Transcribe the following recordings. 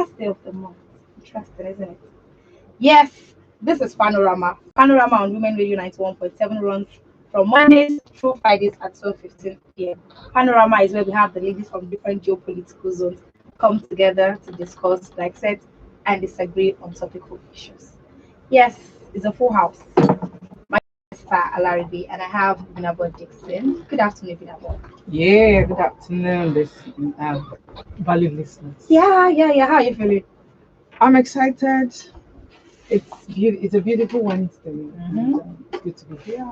last day of the month. Interesting, isn't it? Yes, this is Panorama. Panorama on Women Radio 91.7 runs from Mondays through Fridays at 12:15 p.m. Panorama is where we have the ladies from different geopolitical zones come together to discuss, dissect, and disagree on topical issues. Yes, it's a full house. My name is Star Alaribi, and I have Binabo Dixon. Good afternoon, Binabo. Yeah, good afternoon, valued listeners. Yeah. How are you feeling? I'm excited. It's a beautiful Wednesday. Mhm. It's good to be here.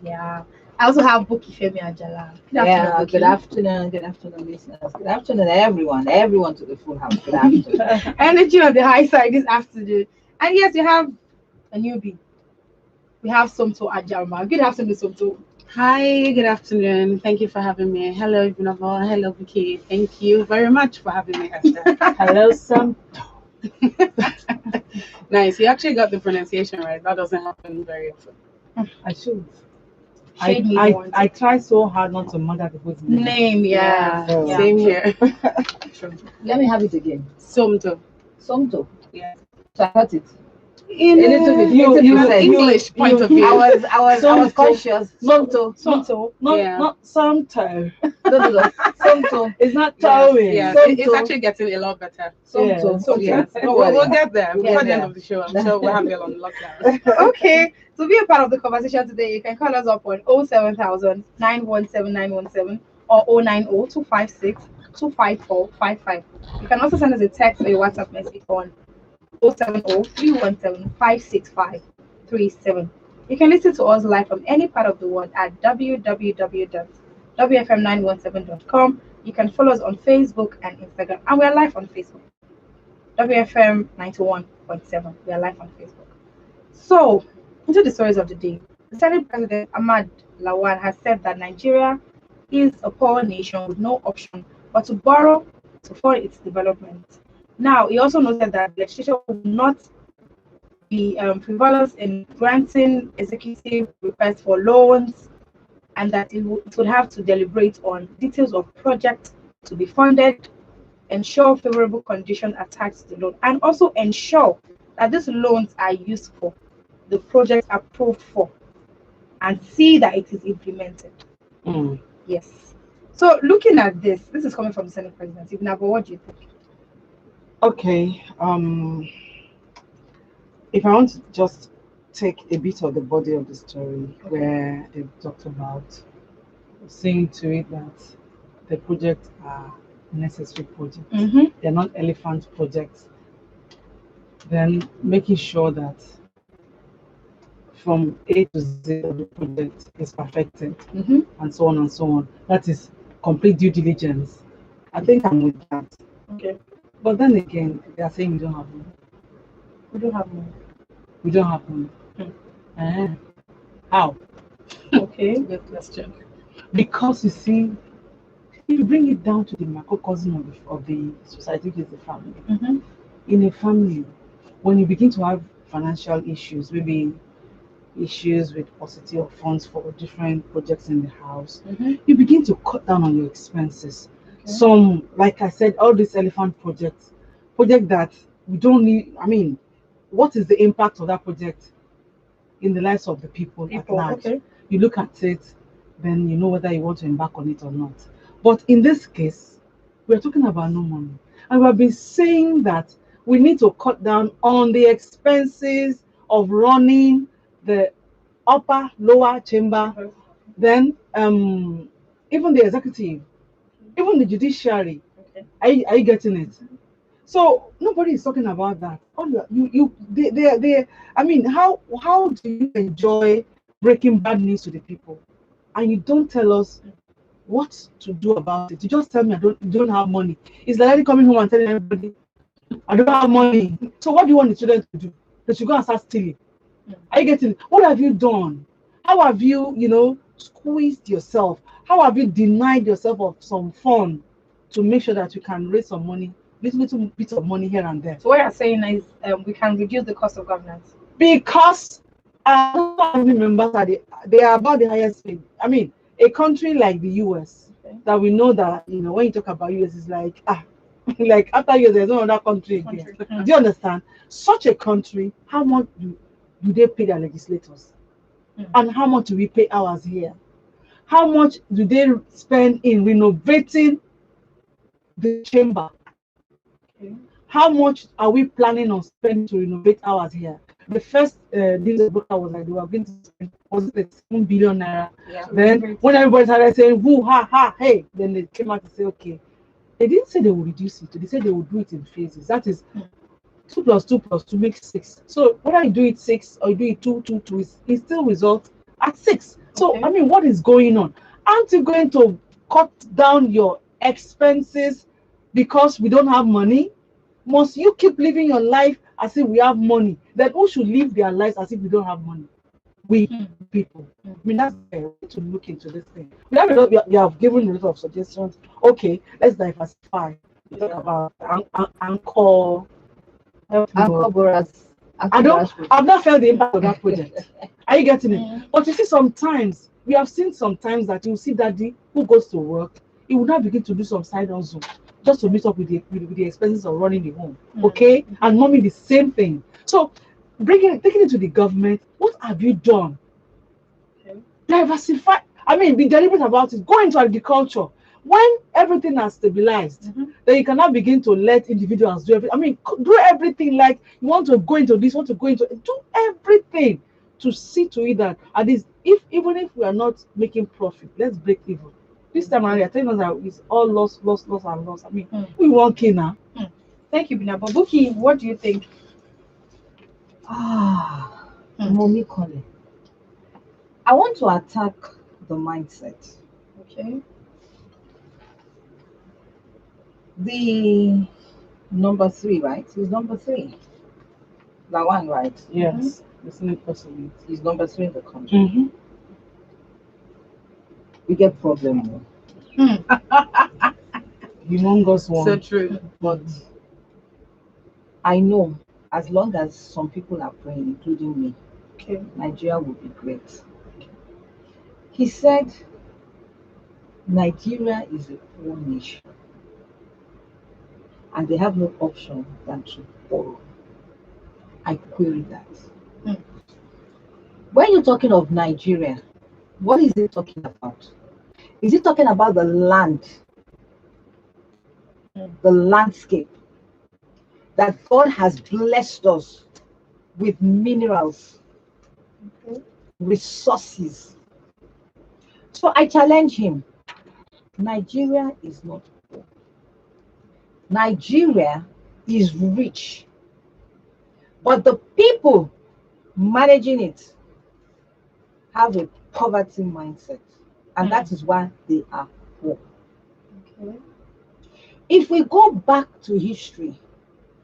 Yeah. I also have Buki Femi Ajala. Good Yeah, afternoon, good afternoon, listeners. Good afternoon, everyone to the full house. Good afternoon. Energy on the high side this afternoon. And yes, we have a newbie. We have Somto Ajarma. Good afternoon, Somto. Hi, good afternoon. Thank you for having me. Hello, Ibunabo. Hello, Vicky. Thank you very much for having me, Esther. Hello, Sam. Nice. You actually got the pronunciation right. That doesn't happen very often. I should. Shade me I, once. I try so hard not to murder people's names. Name, yeah. Yeah. Same here. Let me have it again. Somto. Somto. Yeah. So I got it. In A little bit. you, 80%. English point of view. I was Somto. conscious. Somto. Somto. not some toe. No. Somto. It's not Yes, towing. yes. Somto. It's actually getting a lot better. Somto. Yeah. Yes. Don't But worry. we'll get there. We'll Before get the end there. of the show, I'm sure we'll have you on lockdown. Okay. To be a part of the conversation today, you can call us up on 07000 917 or 090 256 25455. You can also send us a text or a WhatsApp message on 070 317 56537. You can listen to us live from any part of the world at www.wfm917.com. You can follow us on Facebook and Instagram, and we are live on Facebook. WFM 91.7. We are live on Facebook. So, into the stories of the day. The Senate President Ahmad Lawan has said that Nigeria is a poor nation with no option but to borrow to fund its development. Now, he also noted that the legislation will not be frivolous in granting executive requests for loans, and that it would have to deliberate on details of projects to be funded, ensure favorable conditions attached to the loan, and also ensure that these loans are used for the project approved for, and see that it is implemented. Mm. Yes. So looking at this is coming from the Senate President. Ibn, what do you think? Okay. If I want to just take a bit of the body of the story where they've talked about seeing to it that the projects are necessary projects. Mm-hmm. They're not elephant projects. Then making sure that from A to Z of the project is perfected Mm-hmm. and so on and so on. That is complete due diligence. I think I'm with that. Okay. But then again, they are saying we don't have money. We don't have money. We don't have money. Eh, how? Okay. Good question. Because you see, if you bring it down to the macrocosm of the society, which is the family. Mm-hmm. In a family, when you begin to have financial issues, maybe issues with paucity of funds for different projects in the house, Mm-hmm. you begin to cut down on your expenses. Okay. Some, like I said, all these elephant projects that we don't need. I mean, what is the impact of that project in the lives of the people at large? Okay. You look at it, then you know whether you want to embark on it or not. But in this case, we're talking about no money. And we've been saying that we need to cut down on the expenses of running the upper, lower chamber, Okay. then even the executive, even the judiciary. Okay. Are you getting it? So nobody is talking about that. All they I mean, how do you enjoy breaking bad news to the people, and you don't tell us what to do about it? You just tell me you don't have money. It's like coming home and telling everybody I don't have money. So what do you want the children to do? They should go and start stealing. Are you getting it? What have you done? How have you squeezed yourself? How have you denied yourself of some fun to make sure that you can raise some money, little bit of money here and there? So what you're saying is we can reduce the cost of governance. Because family members they are about the highest paid. I mean, a country like the US, Okay. that we know that when you talk about US, it's like Like after years, there's no other country again. Do you understand? Such a country, how much do they pay their legislators? And how much do we pay ours here? How much do they spend in renovating the chamber? How much are we planning on spending to renovate ours here? The first this broker was like, they were going to spend, was it 7 billion naira? Yeah. Then when everybody started saying, whoo, ha, ha, hey, then they came out to say, okay. They didn't say they will reduce it. They said they will do it in phases. That is 2 plus 2 plus 2 makes 6. So whether you do it 6 or you do it 2, 2, 2, it still results at 6. So, Okay. I mean, what is going on? Aren't you going to cut down your expenses because we don't have money? Must you keep living your life as if we have money? Then who should live their lives as if we don't have money? We people. I mean, that's fair. We need to look into this thing. We have given a lot of suggestions. Okay, let's diversify. We talk about Anchor. Anchor Boras. I've not felt the impact of that project. Are you getting it? But you see, sometimes we have seen sometimes that you see daddy who goes to work, he will now begin to do some side hustle just to meet up with the expenses of running the home. Okay, and mommy the same thing. So taking it to the government, what have you done? Diversify. I mean, be deliberate about it. Go into agriculture. When everything has stabilized, then you cannot begin to let individuals do everything. I mean, do everything. Like you want to go into this, want to go into, do everything to see to it that at least, even if we are not making profit, let's break even. This time around, you're telling us that it's all loss, and loss. I mean, we want key now. Thank you, Bina. But Buki, what do you think? Mommy Connie. I want to attack the mindset. Okay. The number 3, right? He's number 3. The one, right? Yes, it's not possible. He's number 3 in the country. We get problem. Humongous one. So true. But I know as long as some people are praying, including me, Okay. Nigeria will be great. He said Nigeria is a poor nation and they have no option than to borrow. I query that. When you're talking of Nigeria, what is it talking about? Is it talking about the land, the landscape that God has blessed us with minerals, resources? So I challenge him. Nigeria is not poor. Nigeria is rich. But the people managing it have a poverty mindset. And that is why they are poor. Okay. If we go back to history,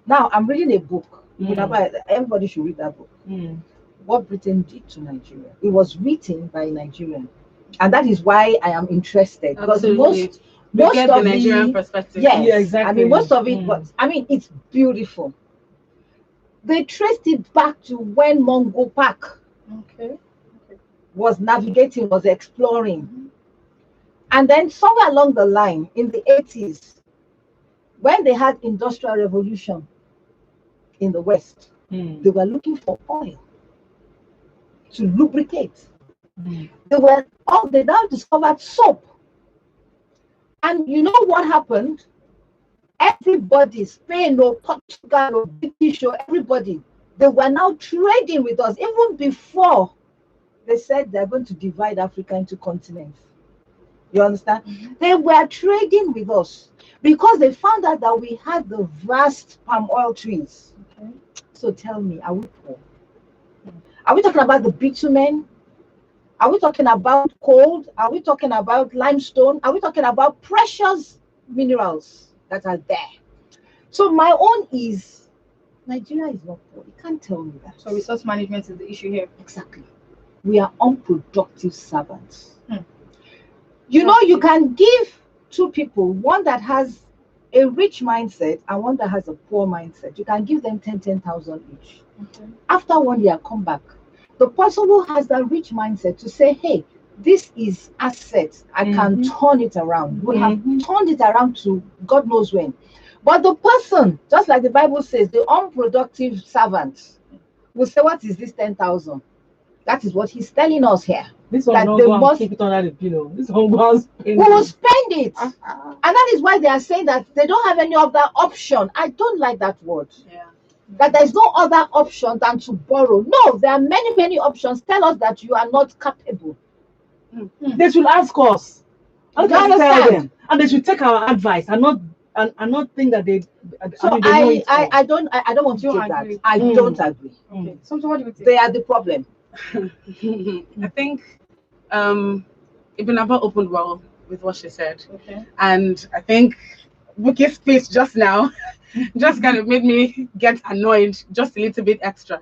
now I'm reading a book. Everybody should read that book. What Britain did to Nigeria. It was written by a Nigerian. And that is why I am interested. Because most get of the Nigerian perspective. yes, Yeah, exactly. I mean, most of it, but I mean, it's beautiful. They traced it back to when Mungo Park was navigating, was exploring. And then somewhere along the line, in the 80s, when they had industrial revolution in the West, they were looking for oil to lubricate. They now discovered soap. And you know what happened? Everybody, Spain or Portugal or British or everybody, they were now trading with us even before they said they're going to divide Africa into continents. You understand? They were trading with us because they found out that we had the vast palm oil trees. So tell me, are we poor? Are we talking about the bitumen? Are we talking about coal? Are we talking about limestone? Are we talking about precious minerals that are there? So my own is, Nigeria is not poor. You can't tell me that. So resource management is the issue here. Exactly. We are unproductive servants. You know, you can give two people, one that has a rich mindset and one that has a poor mindset. You can give them 10,000 each. After 1 year, come back. The person who has that rich mindset to say, hey, this is assets, I can turn it around. We have turned it around to God knows when. But the person, just like the Bible says, the unproductive servant will say, what is this 10,000? That is what he's telling us here. This one That don't they go and must- keep it under the pillow. This one go and spend We will it. spend it. And that is why they are saying that they don't have any other option. I don't like that word. Yeah. That there is no other option than to borrow. No, there are many, many options. Tell us that you are not capable. They should ask us. You Tell understand? them, and they should take our advice and not think that they. So they know it all. I don't want to Don't take that. agree. I don't agree. Okay. So what do you think? They are the problem. I think Ibn Abba opened well with what she said. Okay. And I think Buki's speech just now just kind of made me get annoyed just a little bit extra.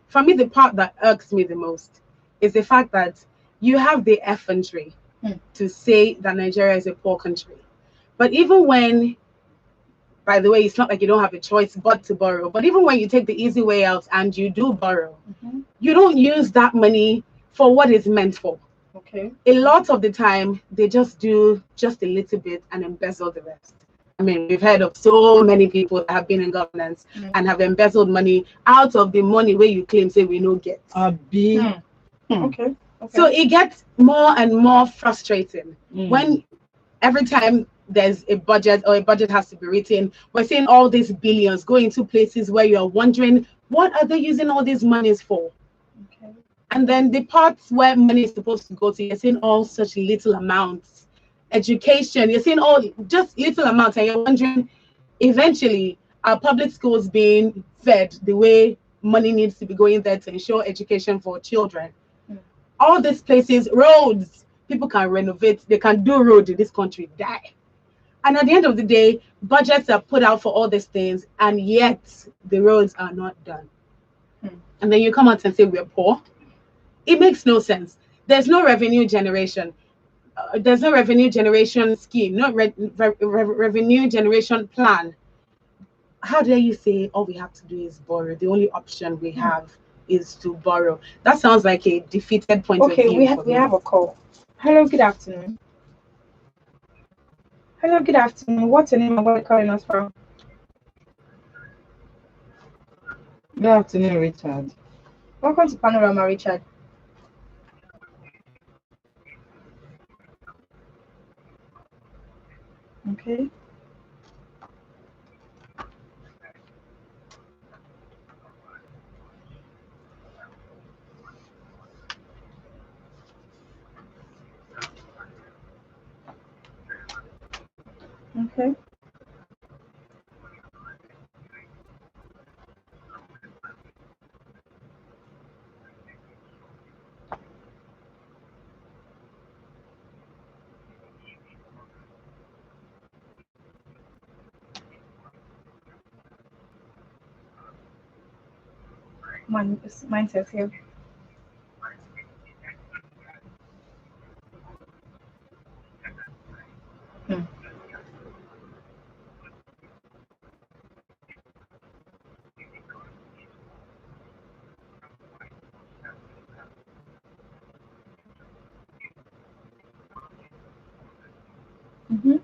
For me, the part that irks me the most is the fact that you have the effrontery to say that Nigeria is a poor country. But even when, by the way, it's not like you don't have a choice but to borrow, but even when you take the easy way out and you do borrow, you don't use that money for what it's meant for. Okay. A lot of the time, they just do just a little bit and embezzle the rest. I mean, we've heard of so many people that have been in governance and have embezzled money out of the money where you claim, say, we no get. Okay. So it gets more and more frustrating when every time there's a budget or a budget has to be written, we're seeing all these billions go into places where you're wondering, what are they using all these monies for? Okay. And then the parts where money is supposed to go to, you're seeing all such little amounts. Education, you're seeing all just little amounts, and you're wondering, eventually, are public schools being fed the way money needs to be going there to ensure education for children? All these places, roads, people can renovate, they can do road in this country, die. And at the end of the day, budgets are put out for all these things, and yet the roads are not done. And then you come out and say we're poor. It makes no sense. There's no revenue generation. There's no revenue generation scheme, no revenue generation plan. How dare you say all we have to do is borrow? The only option we have is to borrow. That sounds like a defeated point of view. Okay, we have a call. Hello, good afternoon. Hello, good afternoon. What's your name and where are you calling us from? Good afternoon, Richard. Welcome to Panorama, Richard. Okay. Okay. Mine says here. Mm-hmm.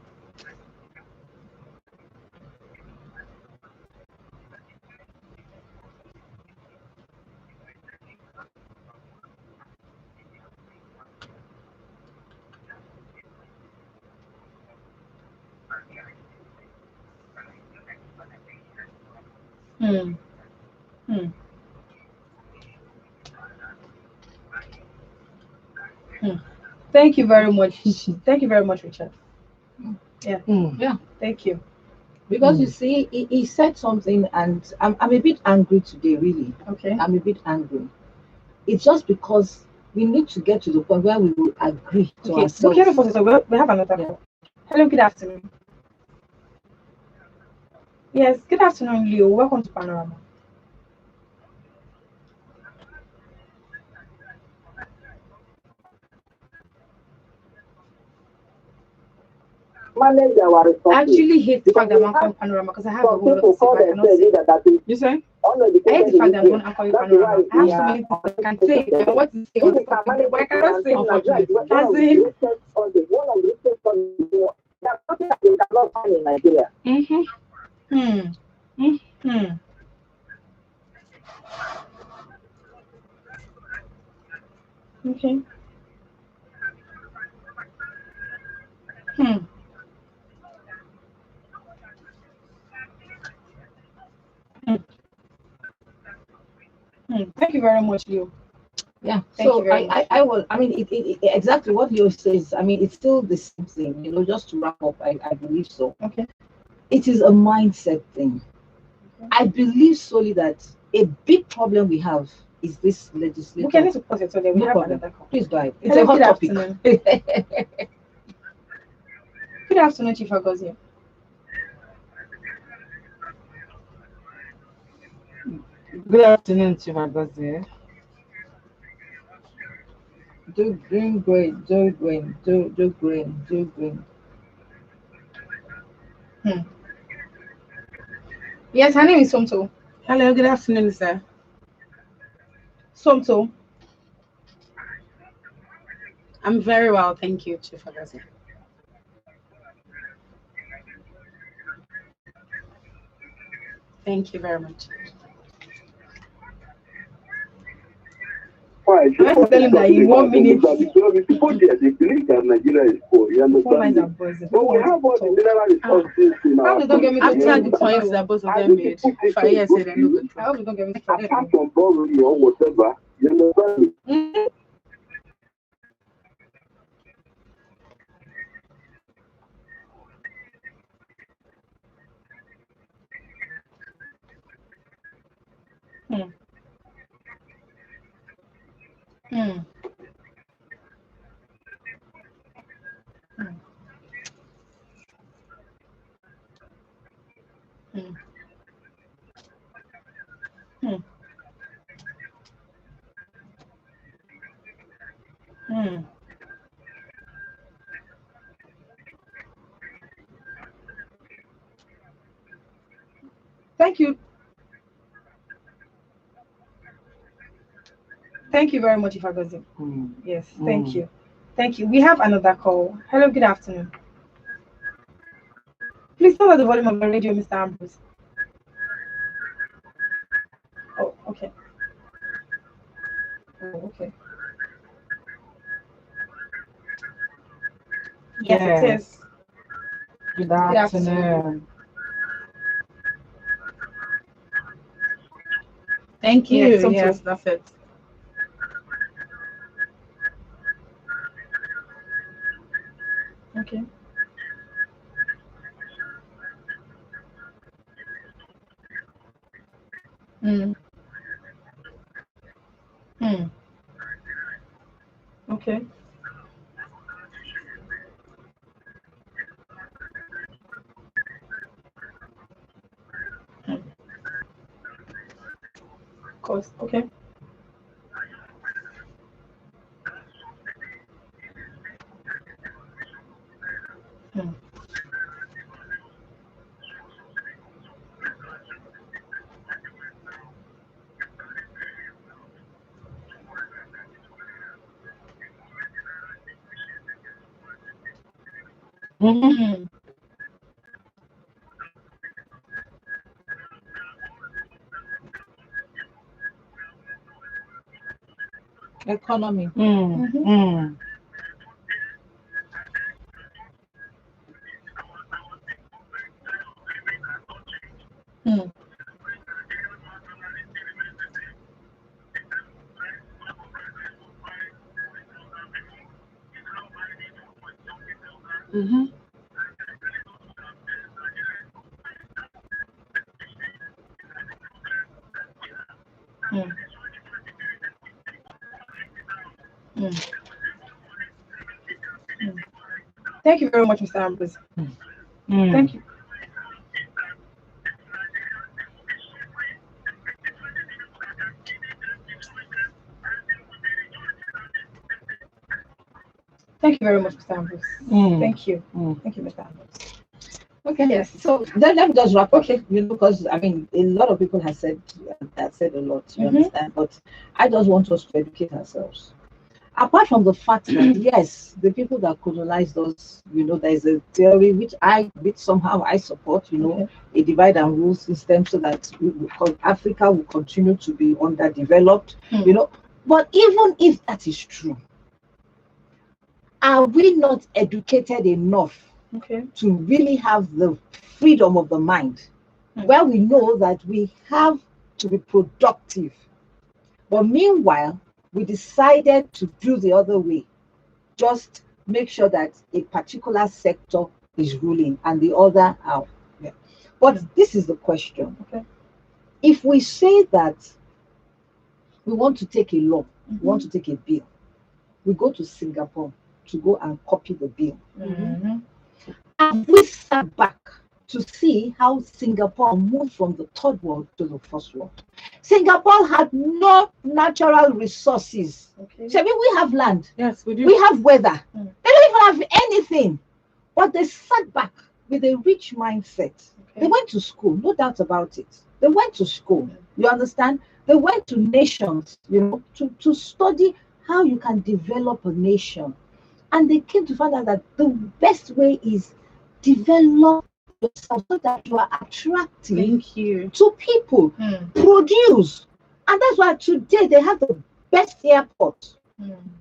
Hmm. Hmm. Thank you very much. Thank you very much, Richard. Yeah. Yeah. Thank you. Because you see, he said something, and I'm a bit angry today, really. Okay. I'm a bit angry. It's just because we need to get to the point where we will agree to Okay. ourselves. Okay, before, so we have another call. Hello, good afternoon. Yes, good afternoon, Leo. Welcome to Panorama. Manage our I resources. actually hate the fact that I'm calling Panorama because I have a Some whole lot people of stuff call I cannot themselves say. that You say? I hate the fact that I'm going to call you That's Panorama. I have why so many things I can say. I want to say if on we can something, manage but I cannot say. Unfortunately. As in, one of the richest countries, there's nothing that we cannot find in Nigeria. Hmm. Hmm. Okay. Hmm. Hmm. Hmm. Thank you very much, Leo. Yeah. Thank you So very much. I will. I mean, exactly what Leo says. I mean, it's still the same thing. You know, just to wrap up, I believe so. Okay. It is a mindset thing. Okay. I believe solely that a big problem we have is this We legislature. can need to pause it so that we No have problem. another call. Please go ahead. It's Hello, a hot good topic. afternoon. Good afternoon, Chief Agozie. Good afternoon, Chimagozie. Doing great, doing great, do great, do great. Hmm. Yes, her name is Somto. Hello, good afternoon, sir. Somto. I'm very well, thank you, Chief Agozie. Thank you very much. Why? I want to tell him that in 1 minute. Because the people there, they believe that Nigeria is poor. You The phone lines are understand me? buzzing. But People we want have all to the talk. mineral resources in How our they don't get me to country. After talk? the points that both of I them think made, people if take I hear go say they're no to good I talk. hope you don't get me to talk. apart from borrowing or whatever. You understand me? Mm. Hmm. Hmm. Hmm. Hmm. Hmm. Hmm. Thank you. Thank you very much, Ifagozi. Mm. Yes, thank you. Thank you. We have another call. Hello, good afternoon. Please lower the volume of your radio, Mr. Ambrose. Oh, okay. Oh, okay. Yes, it is. Good Good afternoon. afternoon. Thank you. Yes, Yes, Somto. that's it. Okay. Hmm. Hmm. Okay. Hmm. Of course. Okay. Hmm. Mm-hmm. Hmm. Economy. Mm. Mm-hmm. Mm. Hmm. Mm-hmm. Hmm. Hmm. Hmm. Thank you very much, Mr. Ambrose. Mm. Thank you. Thank you very much, Mr. Ambrose. Mm. Thank you. Mm. Thank you, Mr. Ambrose. Okay. Yes. So let me just wrap up. Okay. You know, because I mean, a lot of people have said a lot. You Mm-hmm. understand, but I just want us to educate ourselves. apart from the fact that yes, the people that colonized us, there's a theory which somehow I support, a divide and rule system, so that Africa will continue to be underdeveloped, But even if that is true, are we not educated enough to really have the freedom of the mind, where we know that we have to be productive? But meanwhile, we decided to do the other way. Just make sure that a particular sector is ruling and the other out. Yeah. But this is the question. If we say that we want to take a law, we want to take a bill, we go to Singapore to go and copy the bill. And we sat back to see how Singapore moved from the third world to the first world. Singapore had no natural resources. So, I mean, we have land. Yes, we do. We have weather. They don't even have anything. But they sat back with a rich mindset. They went to school, no doubt about it. They went to school. You understand? They went to nations, to study how you can develop a nation. And they came to find out that the best way is develop yourself so that you are attractive to people. Produce. And that's why today they have the best airport.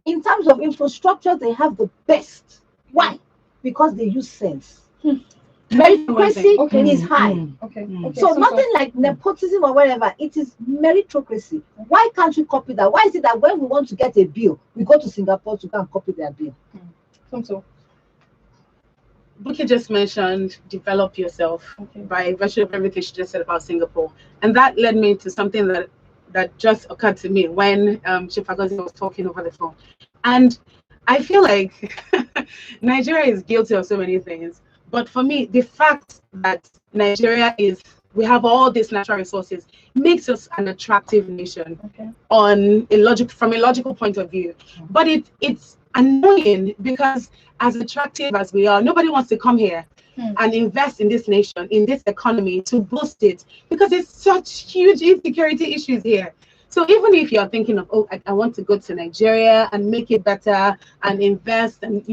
In terms of infrastructure, they have the best. Why? Because they use sense. Meritocracy is high. So nothing like nepotism or whatever. It is meritocracy. Why can't we copy that? Why is it that when we want to get a bill, we go to Singapore to go and copy their bill? So Buki just mentioned develop yourself by virtue of everything she just said about Singapore. And that led me to something that just occurred to me when Chief Agozi was talking over the phone. And I feel like Nigeria is guilty of so many things. But for me, the fact that we have all these natural resources makes us an attractive nation from a logical point of view. But it's annoying because as attractive as we are, nobody wants to come here and invest in this nation, in this economy, to boost it, because it's such huge insecurity issues here. So even if you're thinking of, I want to go to Nigeria and make it better and invest and,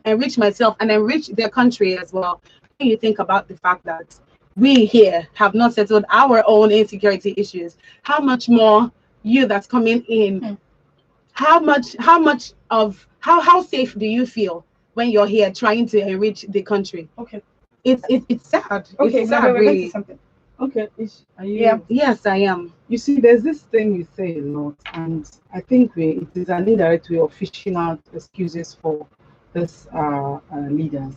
enrich myself and enrich their country as well, you think about the fact that we here have not settled our own insecurity issues. How much more you that's coming in? How safe do you feel when you're here trying to enrich the country? It's sad. It's sad, really. Okay, are you? Yes, I am. You see, there's this thing we say a lot, and I think it is an indirect way of fishing out excuses for this leaders.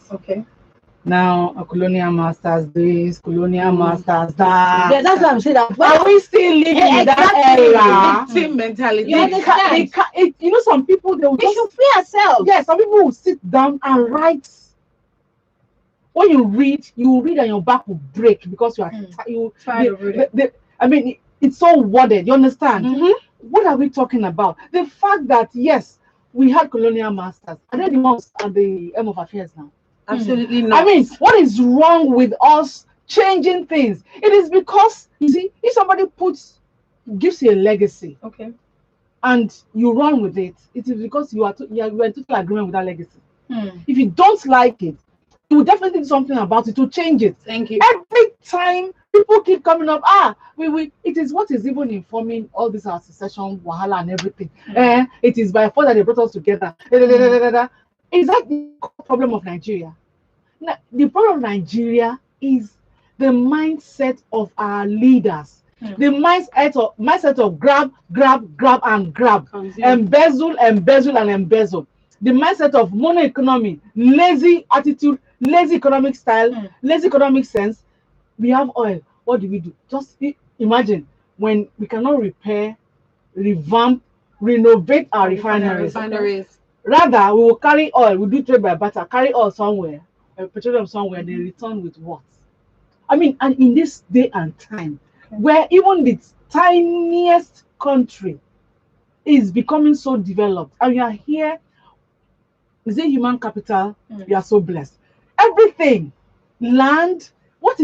Now, a colonial masters this, colonial masters that. Yeah, that's what I'm saying. Are we still living in that era? Victim mentality. Some people they will we should free ourselves. Yeah, some people will sit down and write. When you read and your back will break because you are tired. I mean, it's so worded. You understand? What are we talking about? The fact that yes, we had colonial masters, and then the ones at the end of affairs now. Absolutely not. I mean, what is wrong with us changing things? It is because you see, if somebody gives you a legacy, and you run with it, it is because you are in total agreement with that legacy. If you don't like it, you will definitely do something about it to change it. Thank you. Every time people keep coming up, it is what is even informing all this our secession, wahala and everything. It is by force that they brought us together. Is that the problem of Nigeria? Now, the problem of Nigeria is the mindset of our leaders. The mindset of grab and grab, embezzle and embezzle. The mindset of mono economy, lazy attitude, lazy economic style, lazy economic sense. We have oil. What do? Just imagine when we cannot repair, revamp, renovate our refineries. Rather, we will carry oil. We do trade by barter. Carry oil somewhere, petroleum somewhere. They return with what? I mean, and in this day and time, where even the tiniest country is becoming so developed, and we are here. Is it human capital? We are so blessed. Everything, land. What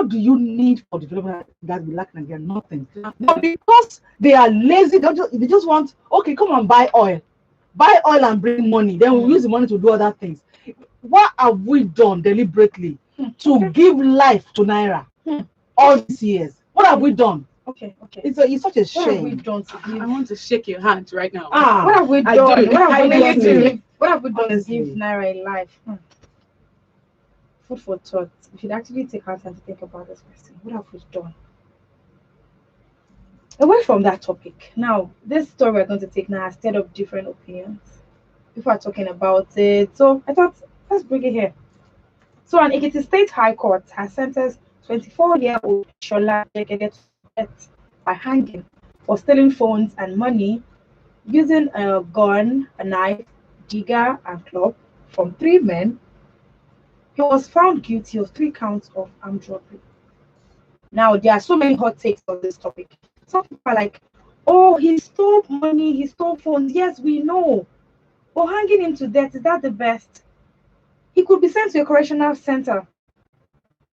do you need for development that we lack in Nigeria? Nothing. But because they are lazy, they just want, come and buy oil. buy oil and bring money, then we'll use the money to do other things. What have we done deliberately to give life to Naira all these years? What have we done? Okay. It's such a What have we shame. done to give? I want to shake your hand right now. What have we I done? do. What have we done Honestly. to give? What have we done to give Honestly. Naira a life? Food for thought. We should actually take our time to think about this question. What have we done? Away from that topic. Now, this story we're going to take now has stirred up different opinions. People are talking about it. So I thought, let's bring it here. So an Ekiti State High Court has sentenced 24-year-old Shola Jegede to death by hanging for stealing phones and money using a gun, a knife, digger, and club from 3 men. He was found guilty of 3 counts of armed robbery. Now, there are so many hot takes on this topic. Some people are like, oh, he stole money, he stole phones. Yes, we know. But hanging him to death, is that the best? He could be sent to a correctional center.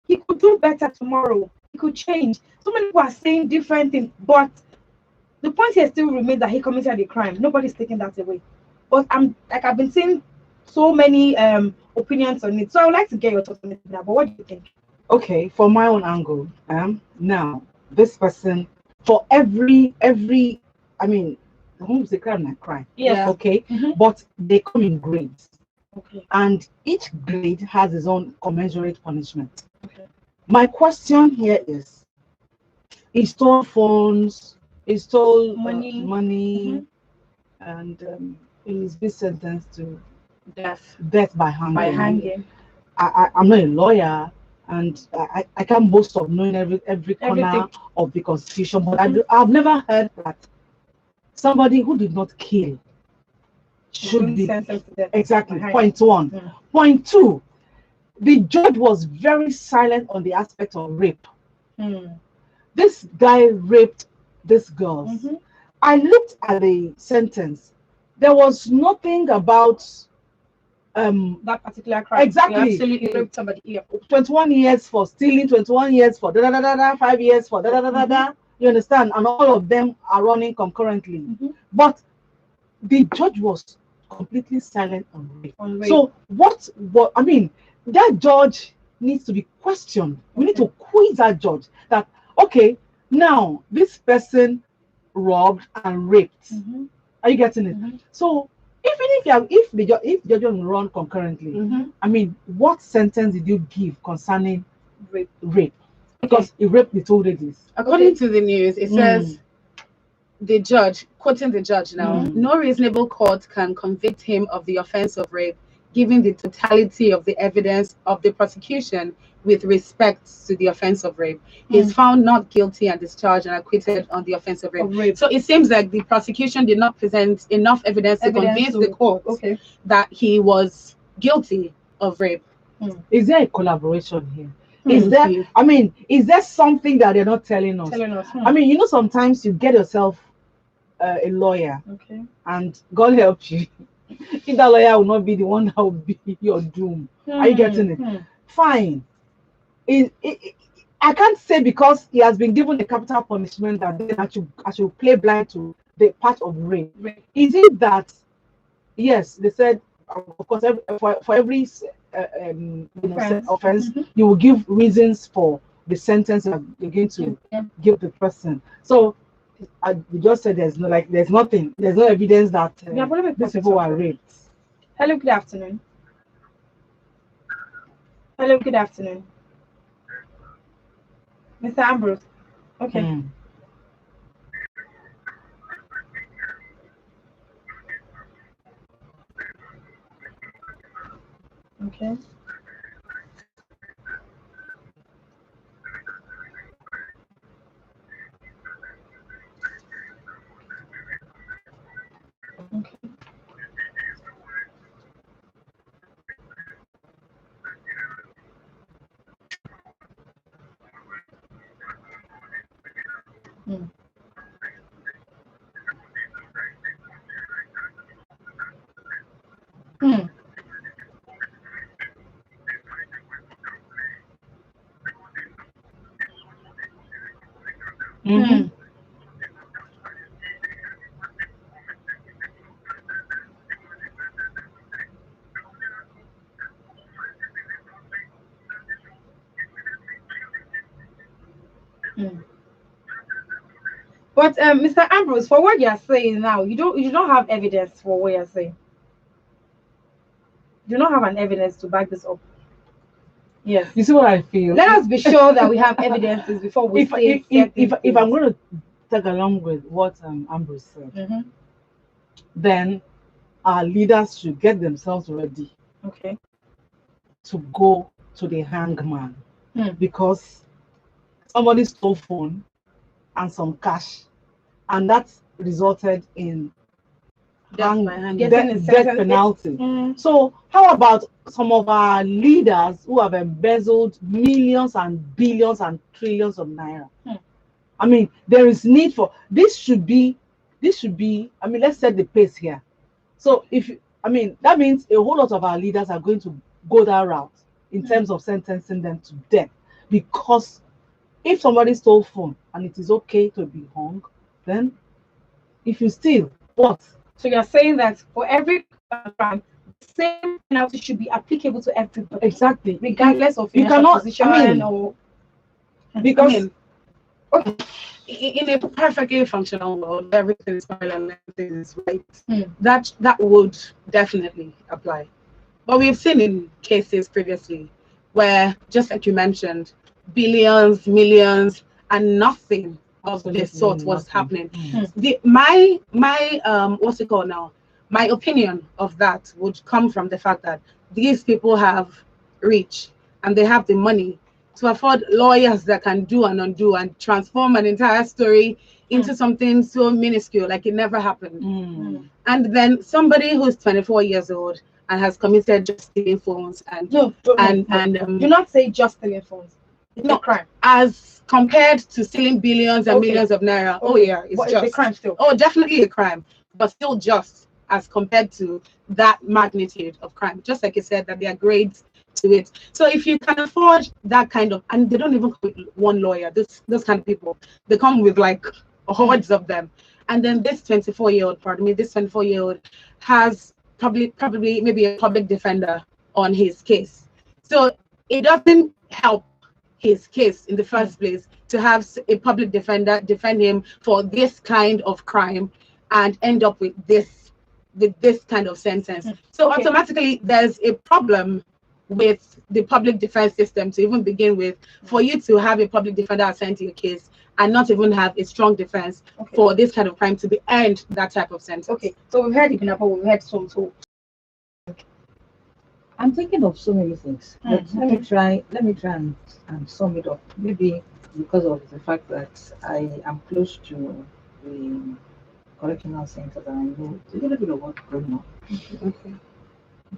He could do better tomorrow. He could change. So many people are saying different things, but the point here still remains that he committed a crime. Nobody's taking that away. But I've been seeing so many opinions on it. So I would like to get your thoughts on it now. But what do you think? Okay, from my own angle, now this person, for every I mean, home's a crime and crime. Yes. Okay. Mhm. But they come in grades. Okay. And each grade has its own commensurate punishment. Okay. My question here is, he stole phones, he stole Money. money, and he's been sentenced to Death. death by hanging. By hanging. I'm not a lawyer, and I can't boast of knowing every corner Everything. of the constitution, but I've never heard that somebody who did not kill should be sentenced to death. exactly. By Point one. hanging. Point two, the judge was very silent on the aspect of rape. This guy raped this girl. I looked at the sentence. There was nothing about That particular crime. Exactly. He absolutely raped somebody. Yeah. 21 years for stealing, 21 years for da da da da, 5 years for da da da da. You understand? And all of them are running concurrently. But the judge was completely silent on rape. So what I mean, that judge needs to be questioned. We need to quiz that judge that, okay, now this person robbed and raped. Are you getting it? So if the judge will run concurrently, I mean, what sentence did you give concerning rape? Because he raped the 2 ladies. According to the news, it says the judge, quoting the judge now, no reasonable court can convict him of the offense of rape, given the totality of the evidence of the prosecution with respect to the offense of rape. He is found not guilty and discharged and acquitted on the offense of rape. So it seems like the prosecution did not present enough evidence to convince the court that he was guilty of rape. Is there a collaboration here? Is there? I mean, is there something that they're not telling us? I mean, you know, sometimes you get yourself a lawyer, and God help you, if that lawyer will not be the one that will be your doom. Are you getting it? Fine. I can't say because he has been given a capital punishment that then I should play blind to the part of rape. Is it that, yes, they said, of course, for every offense, you will give reasons for the sentence you're going to give the person. So you just said there's no evidence that these people were raped. Hello, good afternoon. Hello, good afternoon. Mr. Ambrose. Okay. Okay. But Mr. Ambrose, for what you are saying now, you don't have evidence for what you're saying. You do not have an evidence to back this up. Yes. You see what I feel? Let us be sure that we have evidences before we say if I'm going to tag along with what Ambrose said, Mhm. then our leaders should get themselves ready Okay. to go to the hangman Hmm. because somebody stole phone and some cash, and that resulted in Death by hanging. Getting a death sentence. penalty. Mm. So how about some of our leaders who have embezzled millions and billions and trillions of naira? Hmm. I mean, there is need for this should be I mean, let's set the pace here. So that means a whole lot of our leaders are going to go that route in terms of sentencing them to death, because if somebody stole phone and it is okay to be hung, then if you steal, what? So you're saying that for every crime, the same penalty should be applicable to everybody, Exactly. regardless of You financial cannot- position I mean, or. Because I mean, in a perfectly functional world, everything is fine and everything is right. Hmm. That would definitely apply. But we've seen in cases previously where, just like you mentioned, billions, millions, and nothing of this sort was happening. My what's it called now? My opinion of that would come from the fact that these people have reach and they have the money to afford lawyers that can do and undo and transform an entire story into something so minuscule, like it never happened. And then somebody who's 24 years old and has committed just stealing phones and No, do not say just stealing phones. It's No. a crime. as compared to stealing billions and Okay. millions of naira. Oh Okay. yeah, it's But just it's a crime still. Oh, definitely a crime, but still just as compared to that magnitude of crime. Just like you said, that there are grades to it. So if you can afford that kind of, and they don't even come with one lawyer, those kind of people, they come with like hordes of them. And then this 24-year-old has probably maybe a public defender on his case. So it doesn't help his case in the first place to have a public defender defend him for this kind of crime and end up with this kind of sentence. So Okay. automatically there's a problem with the public defense system to even begin with, for you to have a public defender assigned to your case and not even have a strong defense for this kind of crime to be earned that type of sentence. Okay, so we've heard Ibinapo, we've heard some. So I'm thinking of so many things, but let me try and sum it up. Maybe because of the fact that I am close to the correctional center, and I know a little bit of what's going on. Okay.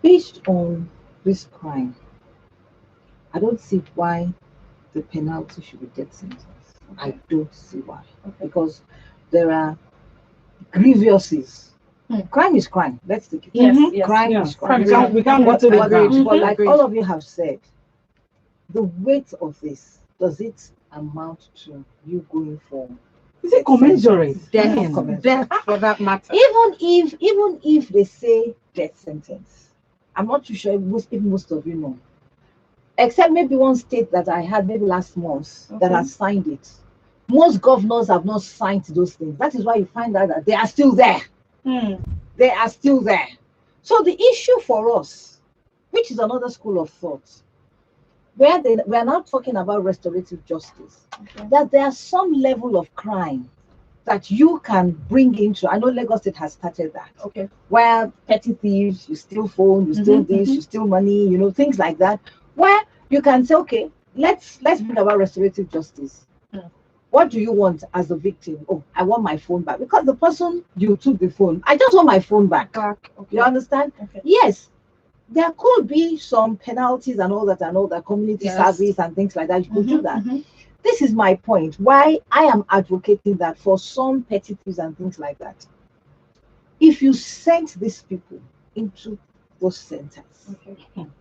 Based on this crime, I don't see why the penalty should be death sentence. I don't see why. Because there are grievances. Crime is crime. Let's take it. Yes. Crime Yeah. is crime. We can't go to the But grave. like all of you have said, the weight of this, does it amount to you going for Is it commensurate? Death, Yeah. death for that matter. even if they say death sentence? I'm not too sure if most of you know. Except maybe one state that I had maybe last month that has signed it. Most governors have not signed those things. That is why you find out that they are still there. They are still there. So the issue for us, which is another school of thought, we are now talking about restorative justice, that there are some level of crime that you can bring into. I know Lagos State has started that. Okay. Where petty thieves, you steal phone, you steal this, you steal money, things like that. Where you can say, okay, let's bring about restorative justice. What do you want as the victim? Oh, I want my phone back. Because the person you took the phone, I just want my phone back. You understand? Okay. Yes. There could be some penalties and all that, community service and things like that. You could do that. This is my point. Why I am advocating that for some petty thieves and things like that. If you send these people into those centers,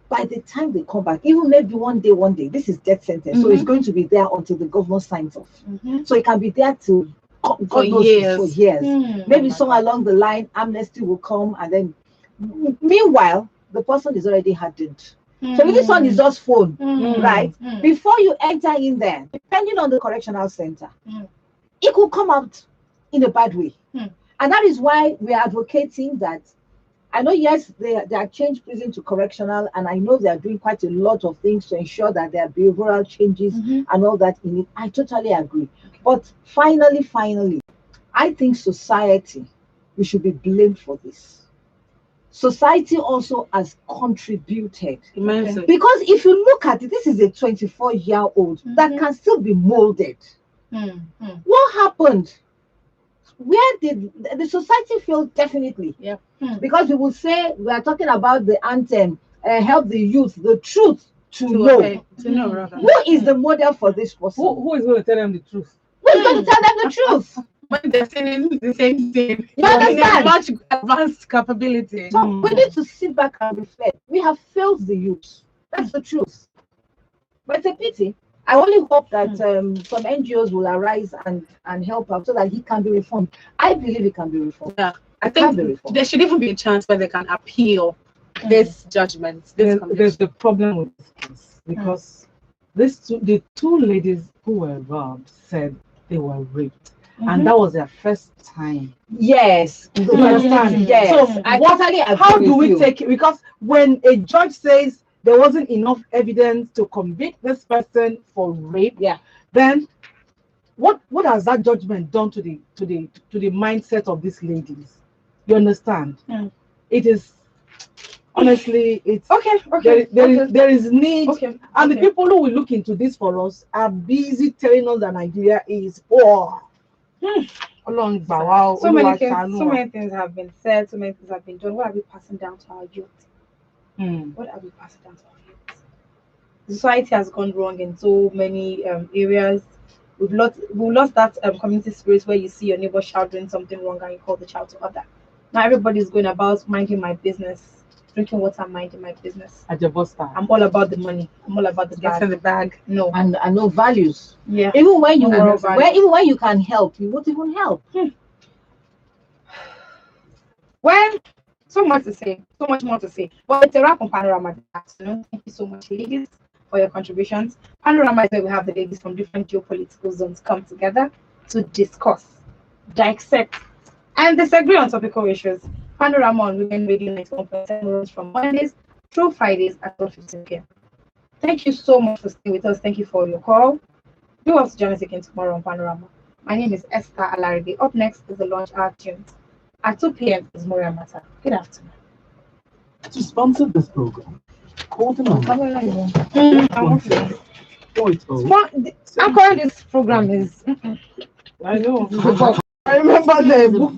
by the time they come back, even maybe one day, this is death sentence. So it's going to be there until the governor signs off. So it can be there till God knows, for years. Maybe somewhere along the line, amnesty will come, and then meanwhile, the person is already hardened. So if this one is just phone, right? Before you enter in there, depending on the correctional center, it could come out in a bad way. And that is why we are advocating that. I know, yes, they are changed prison to correctional, and I know they are doing quite a lot of things to ensure that there are behavioral changes and all that in it. I totally agree. But finally, I think society, we should be blamed for this. Society also has contributed. Immensely. Because if you look at it, this is a 24-year-old that can still be molded. What happened? Where did the society fail? Definitely. Yeah. Because we will say we are talking about the anthem, help the youth, the truth to know. To know, rather. Who is the model for this person? Who is going to tell them the truth? Who is going to tell them the truth? When they're saying the same thing, You understand? much advanced capability. So we need to sit back and reflect. We have failed the youth. That's the truth. But it's a pity. I only hope that some NGOs will arise and help out so that he can be reformed. I believe he can be reformed. Yeah, I Can be think reformed. there should even be a chance where they can appeal this judgment. This There's the problem with this case because the two ladies who were robbed said they were raped, and that was their first time. Yes. You understand? Yes. So I what? totally agree How do with we you. take it? Because when a judge says there wasn't enough evidence to convict this person for rape, then what has that judgment done to the mindset of these ladies? You understand? It is honestly, it's there is need, and the people who will look into this for us are busy telling us that Nigeria is poor. So many things have been said, so many things have been done. What are we passing down to our youth? What are we passing down to our youth? Society has gone wrong in so many areas. We've lost that community spirit where you see your neighbor child doing something wrong and you call the child to order. Now everybody's going about minding my business, drinking water, minding my business. I'm all about the money. I'm all about the Gets in the bag. No. And no values. Yeah. Even when you Even when you can help, you won't even help. Well, so much to say, so much more to say. But it's a wrap on Panorama this afternoon. Thank you so much, ladies, for your contributions. Panorama is where we have the ladies from different geopolitical zones come together to discuss, dissect, and disagree on topical issues. Panorama on Women Radio 91.7 runs from Mondays through Fridays at 12:15 p.m. Thank you so much for staying with us. Thank you for your call. Do have to join us again tomorrow on Panorama. My name is Esther Alaride. Up next is the launch hour tunes. At 2 p.m. is Moria Mata. Good afternoon. To sponsor this program, call the number. Anchoring this program is. I know. I remember the book.